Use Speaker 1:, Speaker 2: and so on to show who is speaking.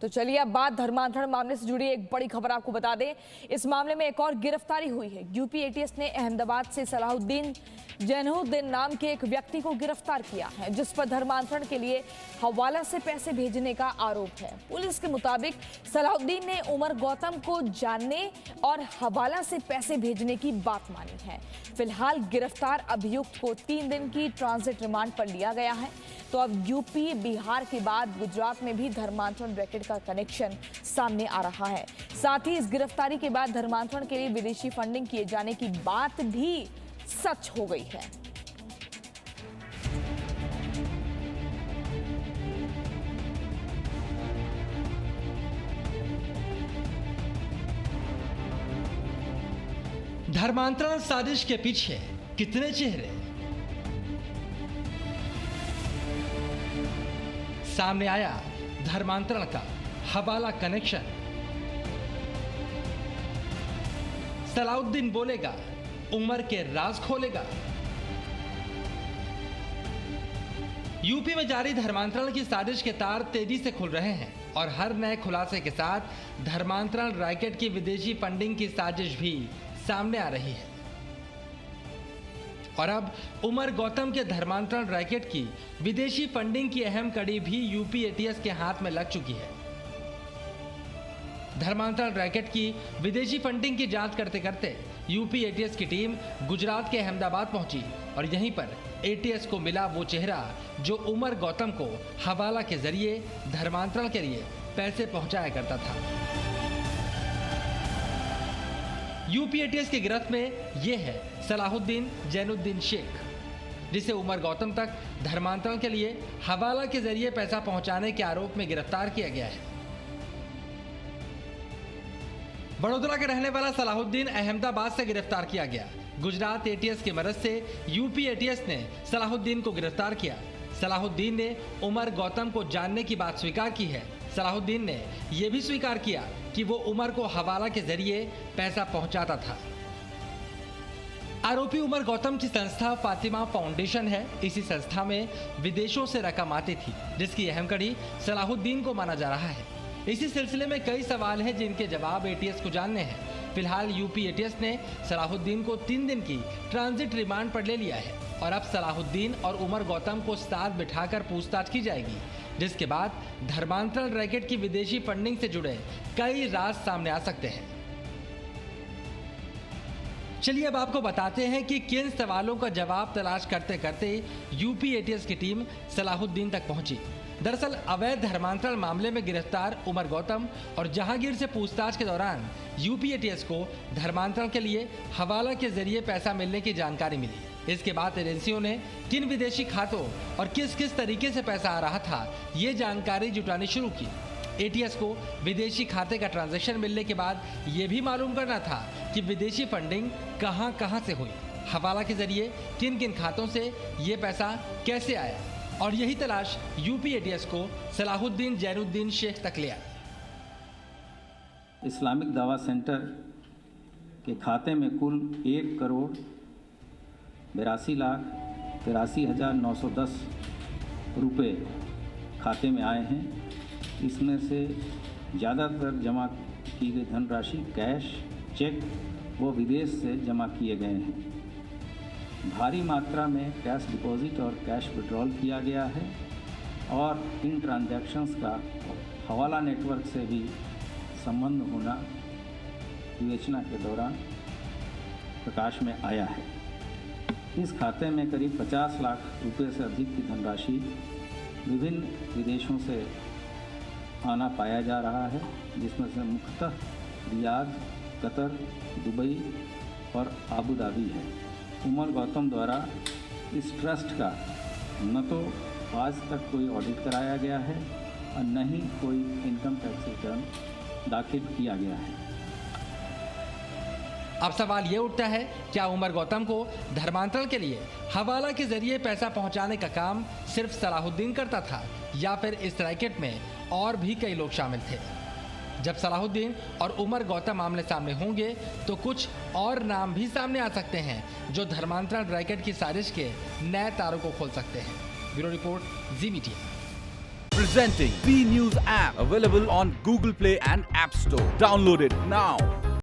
Speaker 1: तो चलिए अब बात धर्मांतरण मामले से जुड़ी एक बड़ी खबर आपको बता दें। इस मामले में एक और गिरफ्तारी हुई है। यूपी एटीएस ने अहमदाबाद से सलाहुद्दीन जैनुद्दीन नाम के एक व्यक्ति को गिरफ्तार किया है, जिस पर धर्मांतरण के लिए हवाला से पैसे भेजने का आरोप है। पुलिस के मुताबिक सलाहुद्दीन ने उमर गौतम को जानने और हवाला से पैसे भेजने की बात मानी है। फिलहाल गिरफ्तार अभियुक्त को 3 दिन की ट्रांजिट रिमांड पर लिया गया है। तो अब यूपी बिहार के बाद गुजरात में भी धर्मांतरण रैकेट का कनेक्शन सामने आ रहा है। साथ ही इस गिरफ्तारी के बाद धर्मांतरण के लिए विदेशी फंडिंग किए जाने की बात भी सच हो गई है।
Speaker 2: धर्मांतरण साजिश के पीछे कितने चेहरे? सामने आया धर्मांतरण का हवाला कनेक्शन। सलाहुद्दीन बोलेगा, उमर के राज खोलेगा। यूपी में जारी धर्मांतरण की साजिश के तार तेजी से खुल रहे हैं और हर नए खुलासे के साथ धर्मांतरण रैकेट की विदेशी फंडिंग की साजिश भी सामने आ रही है। और अब उमर गौतम के धर्मांतरण रैकेट की विदेशी फंडिंग की अहम कड़ी भी यूपी एटीएस के हाथ में लग चुकी है। धर्मांतरण रैकेट की विदेशी फंडिंग की जांच करते करते यूपी एटीएस की टीम गुजरात के अहमदाबाद पहुंची और यहीं पर एटीएस को मिला वो चेहरा जो उमर गौतम को हवाला के जरिए धर्मांतरण के लिए पैसे पहुंचाया करता था। यूपी एटीएस की गिरफ्त में ये है सलाहुद्दीन जैनुद्दीन शेख, जिसे उमर गौतम तक धर्मांतरण के लिए हवाला के जरिए पैसा पहुंचाने के आरोप में गिरफ्तार किया गया है। बड़ोदरा के रहने वाला सलाहुद्दीन अहमदाबाद से गिरफ्तार किया गया। गुजरात एटीएस की मदद से यूपी एटीएस ने सलाहुद्दीन को गिरफ्तार किया। सलाहुद्दीन ने उमर गौतम को जानने की बात स्वीकार की है। सलाहुद्दीन ने यह भी स्वीकार किया कि वो उमर को हवाला के जरिए पैसा पहुंचाता था। आरोपी उमर गौतम की संस्था फातिमा फाउंडेशन है। इसी संस्था में विदेशों से रकम आती थी, जिसकी अहम कड़ी सलाहुद्दीन को माना जा रहा है। इसी सिलसिले में कई सवाल हैं जिनके जवाब एटीएस को जानने हैं। फिलहाल यूपी एटीएस ने सलाहुद्दीन को 3 दिन की ट्रांजिट रिमांड पर ले लिया है और अब सलाहुद्दीन और उमर गौतम को साथ बिठाकर पूछताछ की जाएगी, जिसके बाद धर्मांतरण रैकेट की विदेशी फंडिंग से जुड़े कई राज सामने आ सकते हैं। चलिए अब आपको बताते हैं कि किन सवालों का जवाब तलाश करते करते यूपी एटीएस की टीम सलाहुद्दीन तक पहुंची। दरअसल अवैध धर्मांतरण मामले में गिरफ्तार उमर गौतम और जहांगीर से पूछताछ के दौरान यूपी एटीएस को धर्मांतरण के लिए हवाला के जरिए पैसा मिलने की जानकारी मिली। इसके बाद एजेंसियों ने किन विदेशी खातों और किस किस तरीके से पैसा आ रहा था, ये जानकारी जुटानी शुरू की। एटीएस को विदेशी खाते का ट्रांजैक्शन मिलने के बाद ये भी मालूम करना था कि विदेशी फंडिंग कहां से हुई, हवाला के जरिए किन किन खातों से ये पैसा कैसे आया। और यही तलाश यूपी एटीएस को सलाहुद्दीन जैनुद्दीन शेख तक लिया।
Speaker 3: इस्लामिक दावा सेंटर के खाते में कुल 1,82,83,910 रुपये खाते में आए हैं। इसमें से ज़्यादातर जमा की गई धनराशि कैश, चेक व विदेश से जमा किए गए हैं। भारी मात्रा में कैश डिपॉजिट और कैश विड्रॉल किया गया है और इन ट्रांजैक्शंस का हवाला नेटवर्क से भी संबंध होना विवेचना के दौरान प्रकाश में आया है। इस खाते में करीब 50 लाख रुपए से अधिक की धनराशि विभिन्न विदेशों से आना पाया जा रहा है, जिसमें से मुख्यतः रियाद, कतर, दुबई और आबू धाबी है। उमर गौतम द्वारा इस ट्रस्ट का न तो आज तक कोई ऑडिट कराया गया है और न ही कोई इनकम टैक्स रिटर्न दाखिल किया गया है।
Speaker 2: अब सवाल ये उठता है, क्या उमर गौतम को धर्मांतरण के लिए हवाला के जरिए पैसा पहुंचाने का काम सिर्फ सलाहुद्दीन करता था या फिर इस रैकेट में और भी कई लोग शामिल थे? जब सलाहुद्दीन और उमर गौतम आमने सामने होंगे तो कुछ और नाम भी सामने आ सकते हैं जो धर्मांतरण रैकेट की साजिश के नए तारों को खोल सकते हैं। Bureau report, ji media.
Speaker 4: Presenting V News app, available on Google Play and App Store. Download it now.